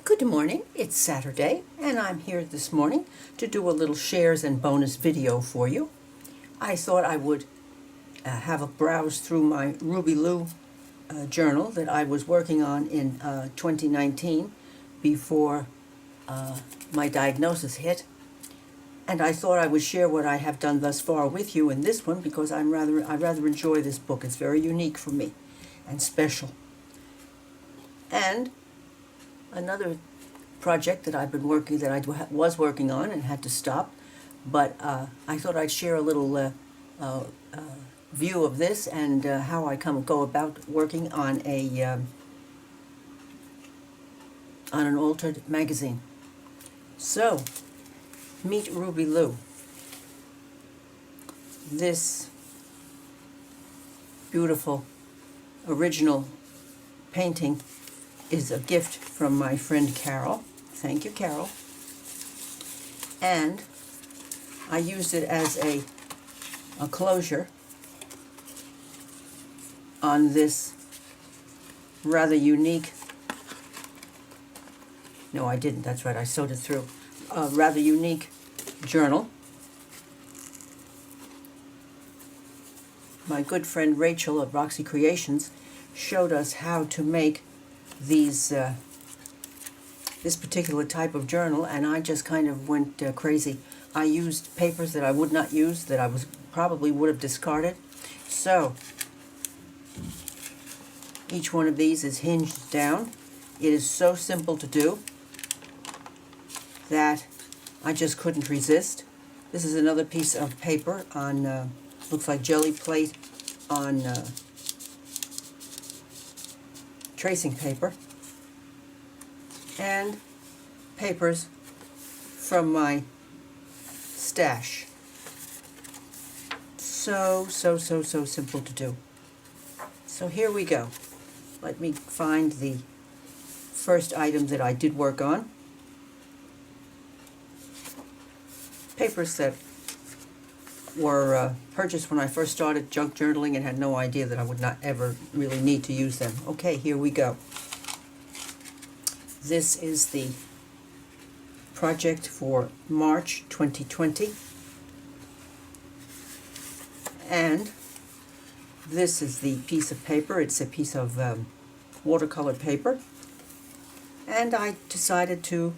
Good morning, it's Saturday, and I'm here this morning to do a little shares and bonus video for you. I thought I would have a browse through my Ruby Lou journal that I was working on in 2019 before my diagnosis hit. And I thought I would share what I have done thus far with you in this one because I rather enjoy this book. It's very unique for me and special. And another project that I was working on and had to stop, but I thought I'd share a little view of this and how I go about working on an altered magazine. So, meet Ruby Lou. This beautiful original painting is a gift from my friend Carol. Thank you, Carol. And I used it as a closure on this rather unique, no I didn't, that's right, I sewed it through, a rather unique journal. My good friend Rachel of Roxy Creations showed us how to make these this particular type of journal, and I just kind of went crazy. I used papers that I would not use, that I probably would have discarded. So each one of these is hinged down. It is so simple to do that I just couldn't resist. This is another piece of paper on looks like jelly plate on tracing paper, and papers from my stash. So simple to do. So here we go. Let me find the first item that I did work on. Papers that were purchased when I first started junk journaling and had no idea that I would not ever really need to use them. Okay, here we go. This is the project for March 2020. And this is the piece of paper. It's a piece of watercolor paper. And I decided to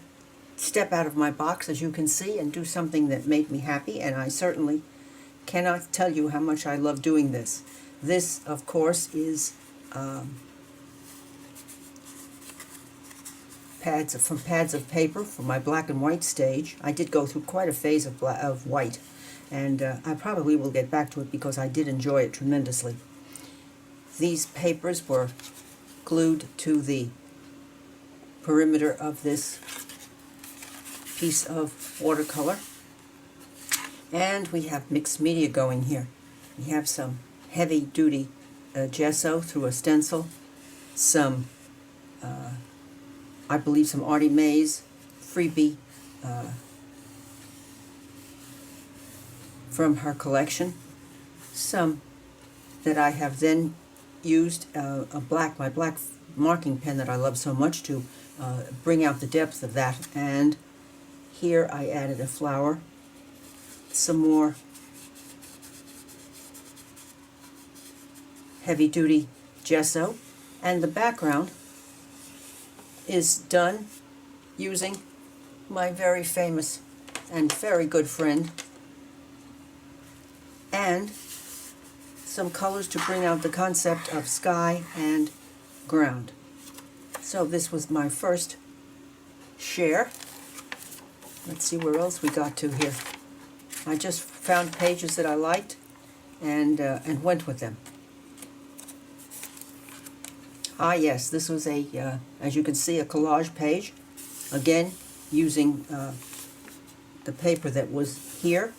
step out of my box, as you can see, and do something that made me happy, and I certainly cannot tell you how much I love doing this. This, of course, is pads of paper for my black and white stage. I did go through quite a phase of white, and I probably will get back to it because I did enjoy it tremendously. These papers were glued to the perimeter of this piece of watercolor. And we have mixed media going here. We have some heavy-duty gesso through a stencil, some, I believe, some Artie Mae's freebie from her collection, some that I have then used my black marking pen that I love so much to bring out the depth of that, and here I added a flower, some more heavy-duty gesso, and the background is done using my very famous and very good friend, and some colors to bring out the concept of sky and ground. So this was my first share. Let's see where else we got to here. I just found pages that I liked and went with them. Ah yes, this was a, as you can see, a collage page. Again, using the paper that was here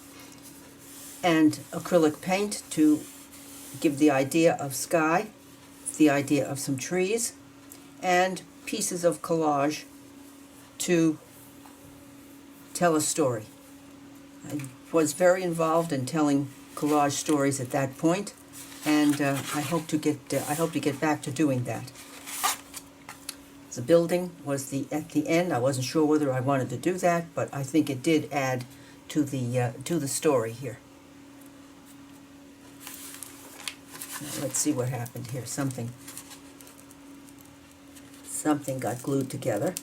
and acrylic paint to give the idea of sky, the idea of some trees, and pieces of collage to tell a story. I was very involved in telling collage stories at that point, and I hope to get back to doing that. The building was at the end. I wasn't sure whether I wanted to do that, but I think it did add to the story here. Now, let's see what happened here. Something got glued together.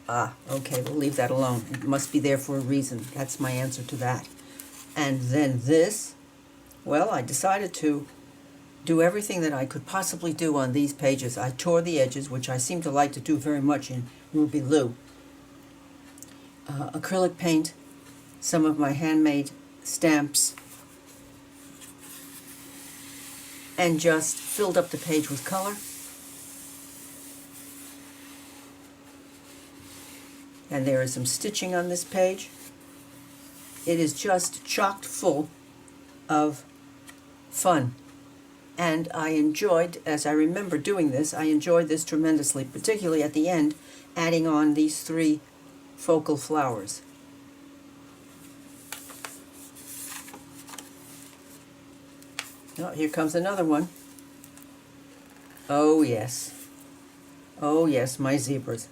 Ah, okay, we'll leave that alone. It must be there for a reason. That's my answer to that. And then this, well, I decided to do everything that I could possibly do on these pages. I tore the edges, which I seem to like to do very much in Ruby Lou. Acrylic paint, some of my handmade stamps, and just filled up the page with color. And there is some stitching on this page. It is just chock full of fun. And I enjoyed, as I remember doing this, I enjoyed this tremendously, particularly at the end, adding on these 3 focal flowers. Oh, here comes another one. Oh, yes. Oh, yes, my zebras.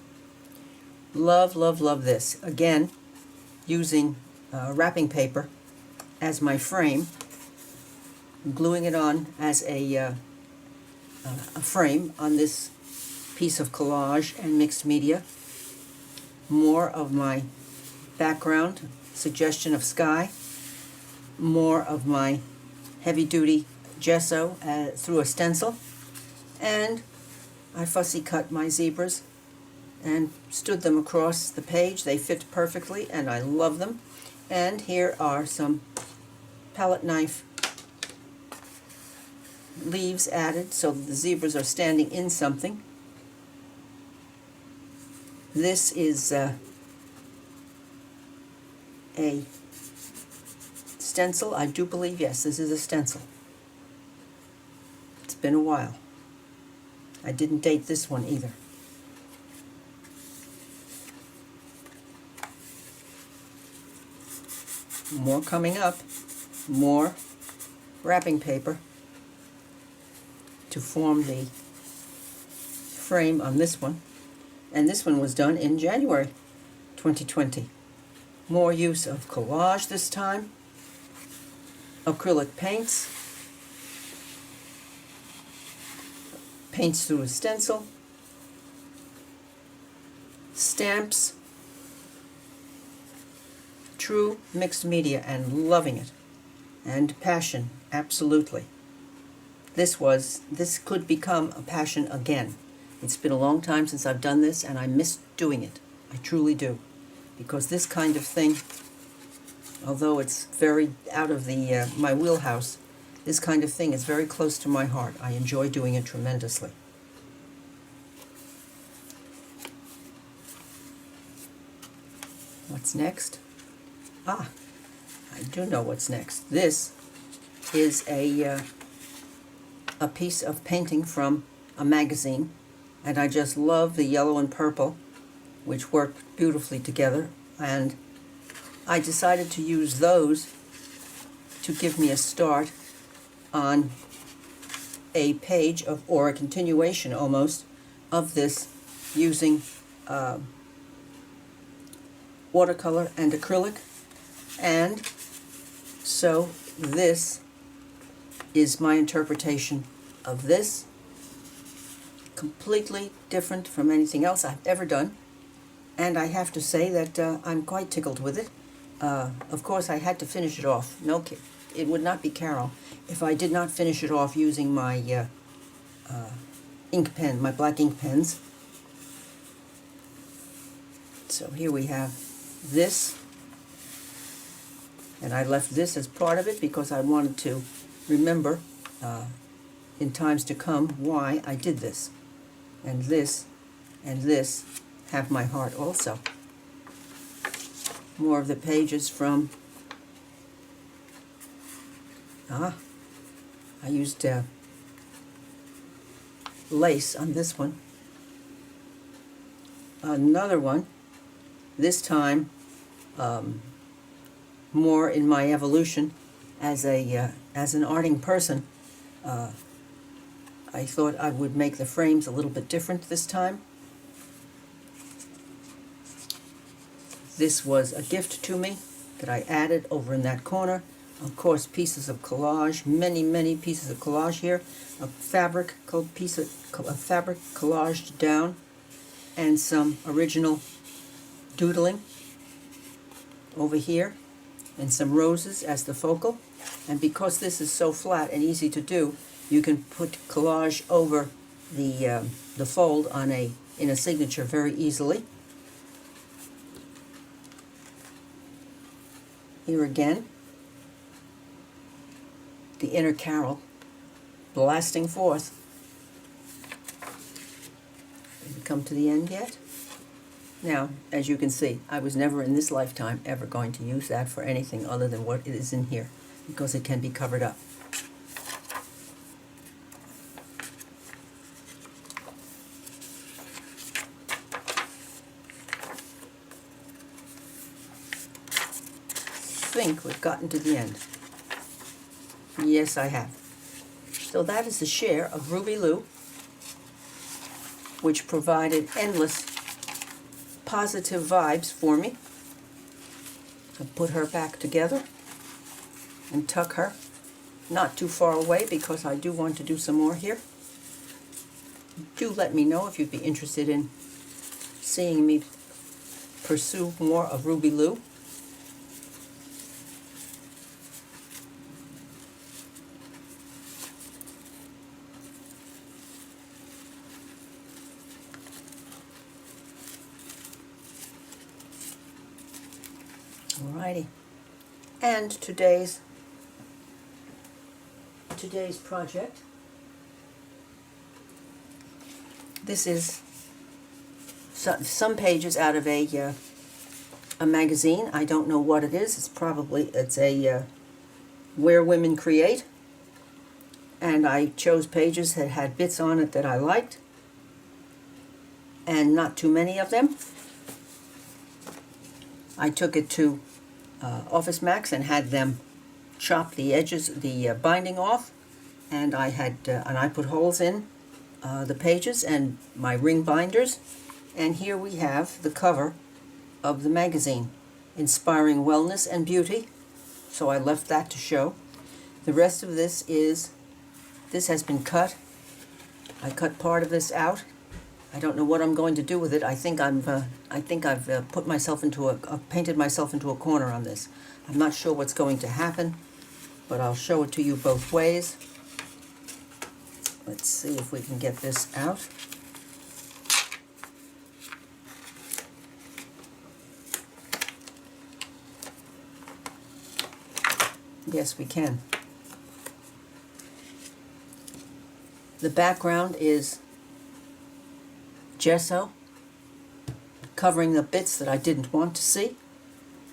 Love, love, love this. Again, using wrapping paper as my frame, gluing it on as a frame on this piece of collage and mixed media. More of my background, suggestion of sky. More of my heavy-duty gesso through a stencil. And I fussy cut my zebras and stood them across the page. They fit perfectly, and I love them. And here are some palette knife leaves added so that the zebras are standing in something. This is a stencil, I do believe. Yes, this is a stencil. It's been a while. I didn't date this one either. More coming up. More wrapping paper to form the frame on this one. And this one was done in January 2020. More use of collage this time. Acrylic paints. Paints through a stencil. Stamps. True mixed media, and loving it. And passion, absolutely. This could become a passion again. It's been a long time since I've done this, and I miss doing it. I truly do. Because this kind of thing, although it's very out of my wheelhouse, this kind of thing is very close to my heart. I enjoy doing it tremendously. What's next? Ah, I do know what's next. This is a piece of painting from a magazine, and I just love the yellow and purple, which work beautifully together, and I decided to use those to give me a start on a page of, or a continuation almost, of this using watercolor and acrylic. And so this is my interpretation of this. Completely different from anything else I've ever done. And I have to say that I'm quite tickled with it. Of course, I had to finish it off. No kid. It would not be Carol if I did not finish it off using my ink pen, my black ink pens. So here we have this. And I left this as part of it because I wanted to remember in times to come why I did this. And this have my heart also. More of the pages from, I used lace on this one. Another one, this time more in my evolution as an arting person. I thought I would make the frames a little bit different this time. This was a gift to me that I added over in that corner. Of course, pieces of collage, many pieces of collage here. A fabric fabric collaged down, and some original doodling over here, and some roses as the focal. And because this is so flat and easy to do, you can put collage over the fold in a signature very easily. Here again, the inner carol blasting forth. Did we come to the end yet? Now, as you can see, I was never in this lifetime ever going to use that for anything other than what it is in here, because it can be covered up. I think we've gotten to the end. Yes, I have. So that is the share of Ruby Lou, which provided endless positive vibes for me. I'll put her back together and tuck her not too far away, because I do want to do some more here. Do let me know if you'd be interested in seeing me pursue more of Ruby Lou. Alrighty, and today's project. This is some pages out of a magazine. I don't know what it is. It's a Where Women Create, and I chose pages that had bits on it that I liked, and not too many of them. I took it to Office Max and had them chop the edges, the binding off, and I put holes in the pages and my ring binders. And here we have the cover of the magazine, Inspiring Wellness and Beauty. So I left that to show. The rest of this has been cut. I cut part of this out. I don't know what I'm going to do with it. I think I've put myself painted myself into a corner on this. I'm not sure what's going to happen, but I'll show it to you both ways. Let's see if we can get this out. Yes, we can. The background is gesso, covering the bits that I didn't want to see,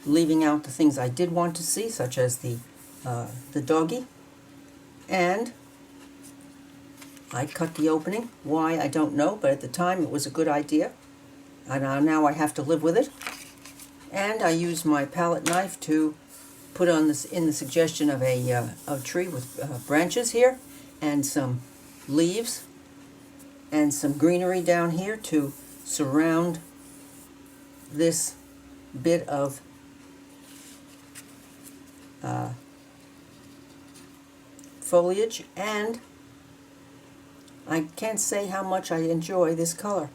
leaving out the things I did want to see, such as the doggy. And I cut the opening. Why, I don't know, but at the time it was a good idea. And now I have to live with it. And I used my palette knife to put on this in the suggestion of a tree with branches here, and some leaves, and some greenery down here to surround this bit of foliage. And I can't say how much I enjoy this color.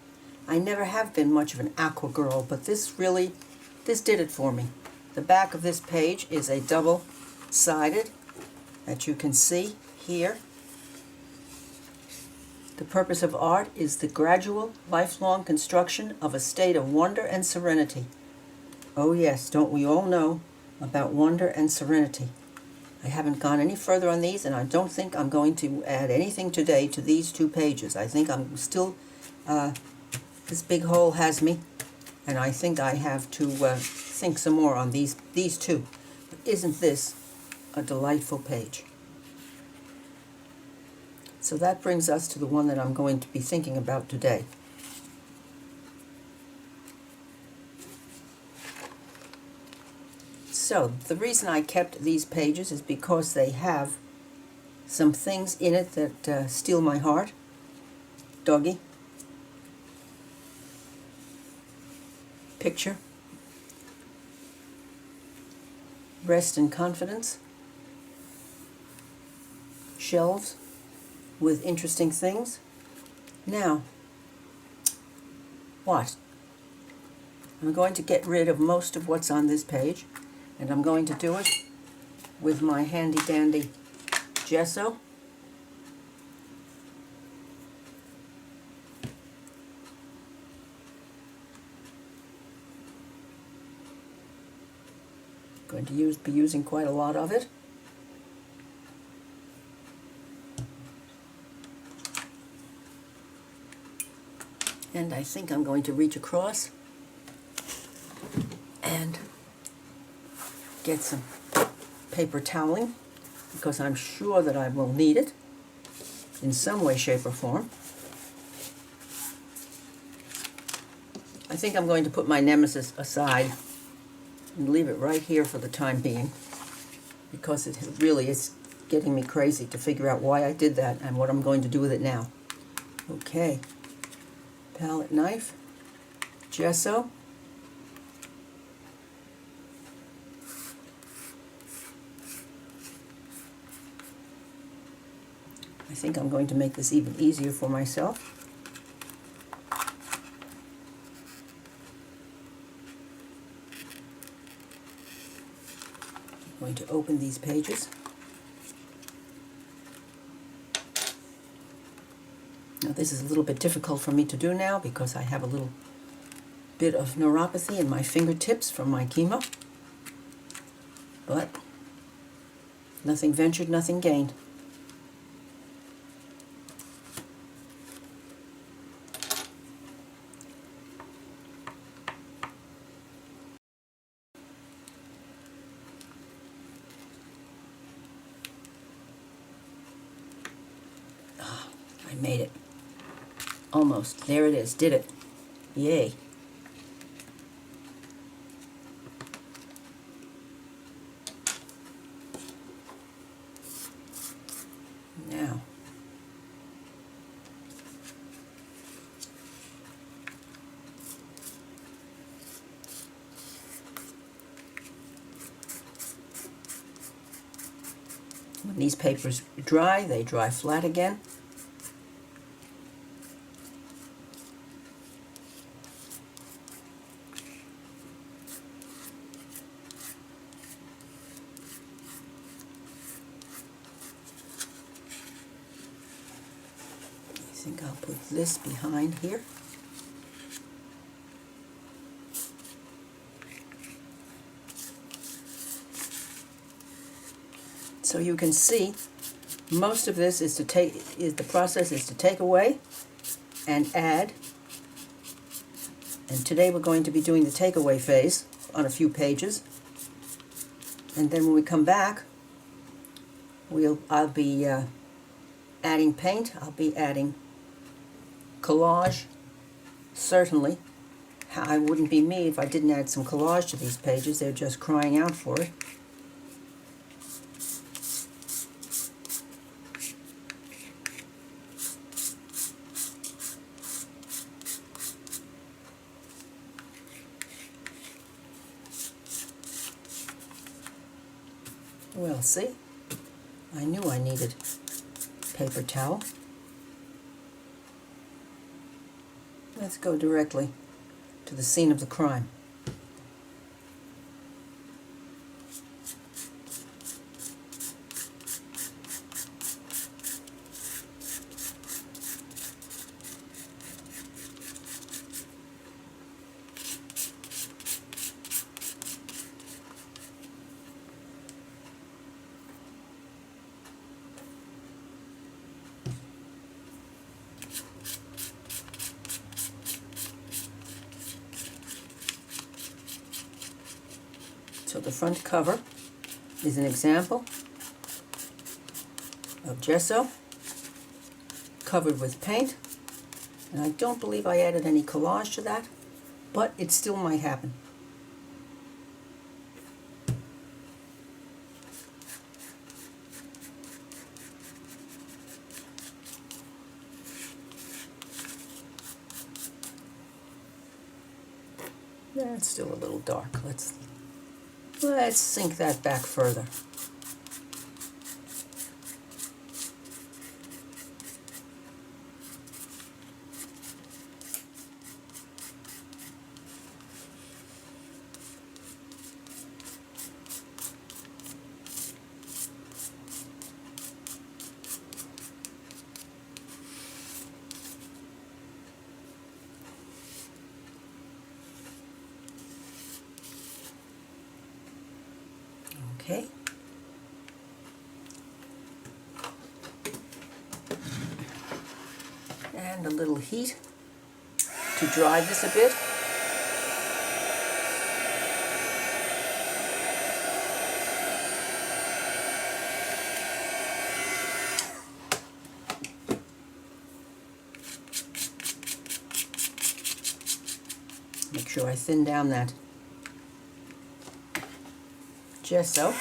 I never have been much of an aqua girl, but this did it for me. The back of this page is a double-sided that you can see here. The purpose of art is the gradual, lifelong construction of a state of wonder and serenity. Oh yes, don't we all know about wonder and serenity? I haven't gone any further on these, and I don't think I'm going to add anything today to these two pages. I think I'm still, this big hole has me, and I think I have to think some more on these two. But isn't this a delightful page? So that brings us to the one that I'm going to be thinking about today. So the reason I kept these pages is because they have some things in it that steal my heart. Doggy. Picture. Rest in confidence. Shelves with interesting things. Now, what? I'm going to get rid of most of what's on this page, and I'm going to do it with my handy dandy gesso. Going to be using quite a lot of it. And I think I'm going to reach across and get some paper toweling, because I'm sure that I will need it in some way, shape, or form. I think I'm going to put my nemesis aside and leave it right here for the time being, because it really is getting me crazy to figure out why I did that and what I'm going to do with it now. Okay, palette knife, gesso, I think I'm going to make this even easier for myself. I'm going to open these pages. Now this is a little bit difficult for me to do now because I have a little bit of neuropathy in my fingertips from my chemo. But nothing ventured, nothing gained. I made it. Almost. There it is. Did it. Yay. Now, when these papers dry, they dry flat again. I think I'll put this behind here. So you can see most of this is to the process is to take away and add. And today we're going to be doing the takeaway phase on a few pages. And then when we come back, I'll be adding paint, I'll be adding collage, certainly. I wouldn't be me if I didn't add some collage to these pages. They're just crying out for it. Well, see, I knew I needed paper towel. Let's go directly to the scene of the crime. So the front cover is an example of gesso covered with paint, and I don't believe I added any collage to that, but it still might happen. That's still a little dark. Let's Let's sink that back further. Okay. And a little heat to dry this a bit. Make sure I thin down that gesso.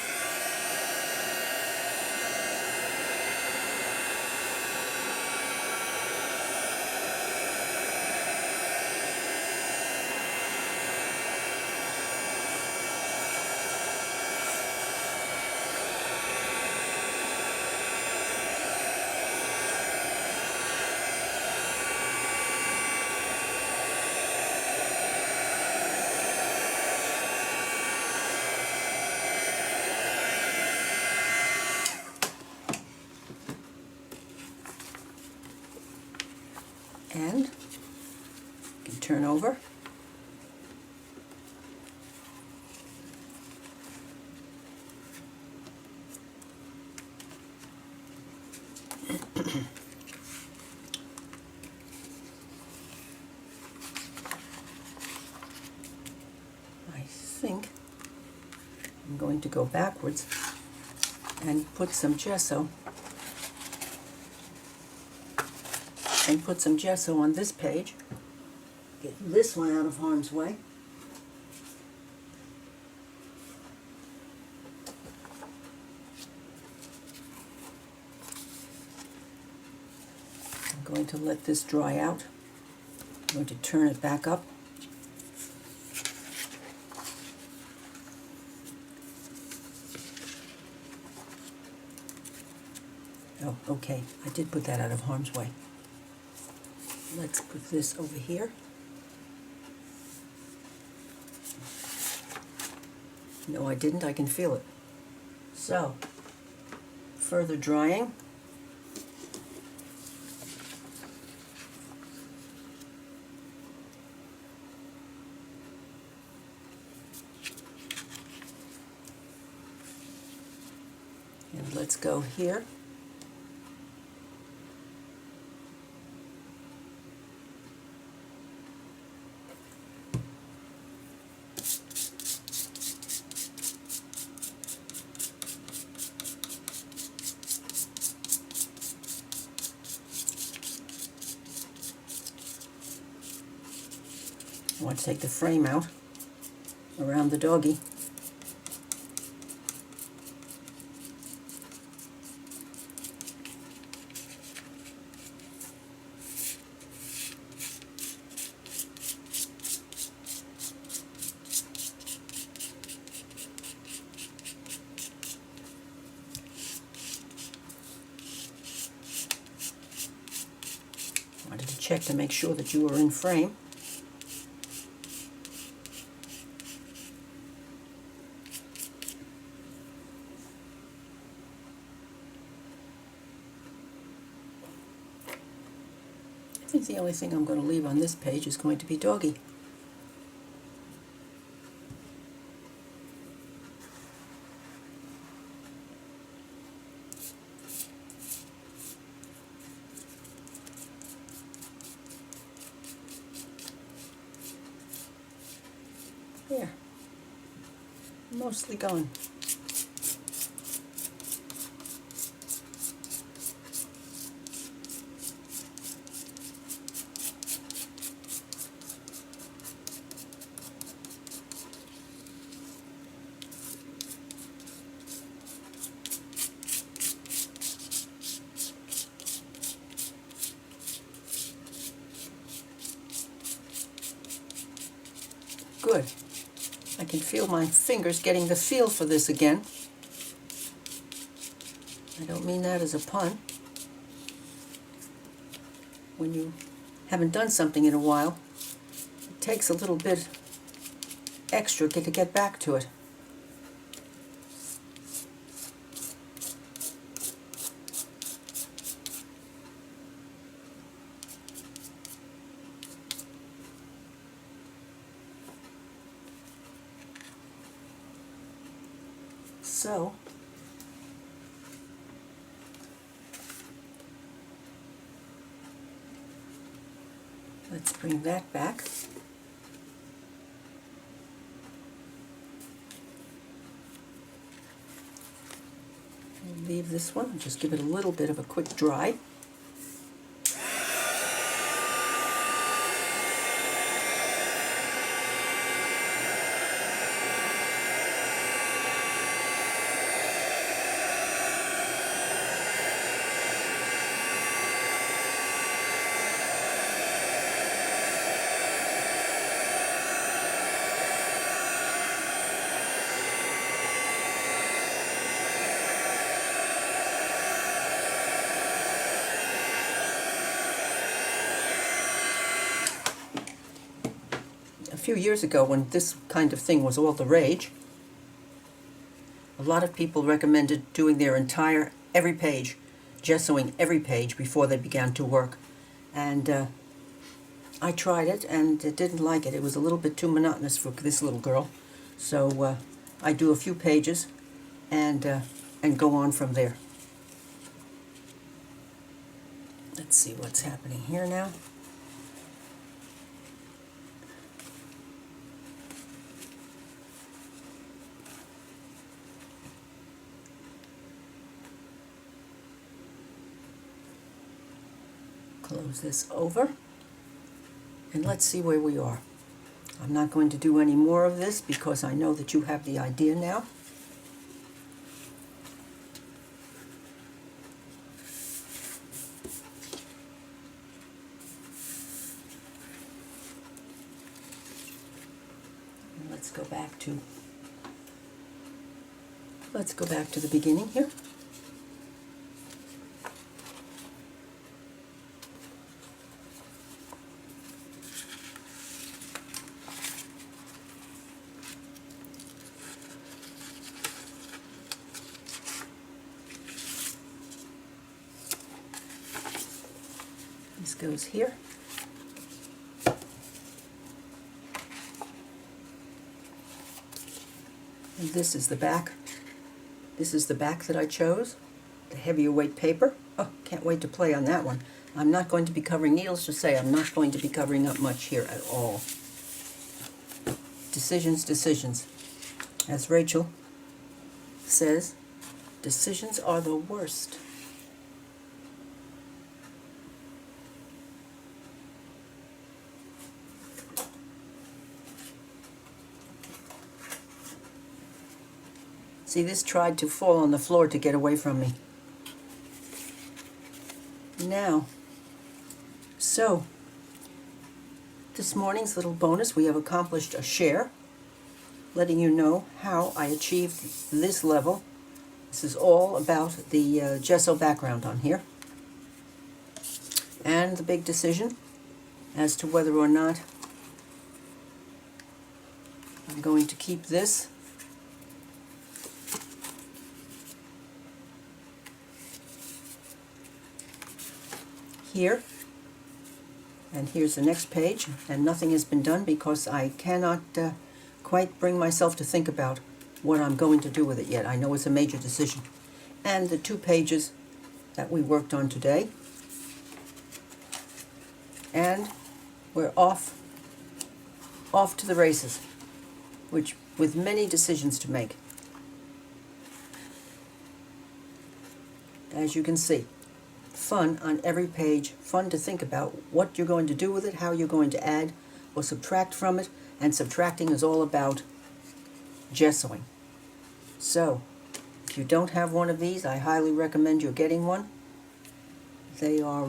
And you can turn over. I think I'm going to go backwards and put some gesso on this page. Get this one out of harm's way. I'm going to let this dry out. I'm going to turn it back up. Oh, okay, I did put that out of harm's way. Let's put this over here. No, I didn't. I can feel it. So, further drying. And let's go here. I want to take the frame out around the doggy. Wanted to check to make sure that you were in frame. I think the only thing I'm going to leave on this page is going to be doggy. There. Mostly gone. Good. I can feel my fingers getting the feel for this again. I don't mean that as a pun. When you haven't done something in a while, it takes a little bit extra to get back to it. So, let's bring that back. And leave this one, just give it a little bit of a quick dry. A few years ago, when this kind of thing was all the rage, a lot of people recommended doing their entire every page, gessoing every page before they began to work. And I tried it and didn't like it. It was a little bit too monotonous for this little girl. So I do a few pages and go on from there. Let's see what's happening here now. Close this over, and let's see where we are. I'm not going to do any more of this because I know that you have the idea now. And let's go back to the beginning here. This goes here. And this is the back. This is the back that I chose, the heavier weight paper. Oh, can't wait to play on that one. I'm not going to be covering, needless to say, I'm not going to be covering up much here at all. Decisions, decisions. As Rachel says, decisions are the worst. See, this tried to fall on the floor to get away from me. Now, so, this morning's little bonus, we have accomplished a share, letting you know how I achieved this level. This is all about the gesso background on here. And the big decision as to whether or not I'm going to keep this here, and here's the next page, and nothing has been done because I cannot quite bring myself to think about what I'm going to do with it yet. I know it's a major decision. And the 2 pages that we worked on today, and we're off to the races, which with many decisions to make. As you can see, fun on every page, fun to think about what you're going to do with it, how you're going to add or subtract from it, and subtracting is all about gessoing. So, if you don't have one of these, I highly recommend you getting one. They are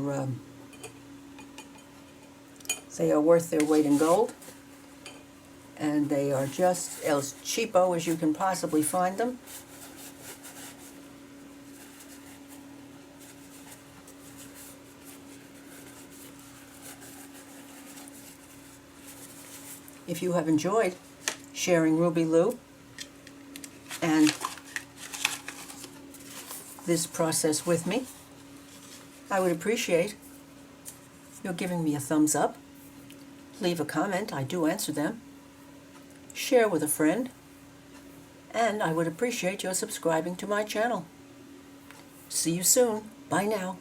worth their weight in gold, and they are just as cheapo as you can possibly find them. If you have enjoyed sharing Ruby Lou and this process with me, I would appreciate your giving me a thumbs up. Leave a comment, I do answer them. Share with a friend, and I would appreciate your subscribing to my channel. See you soon. Bye now.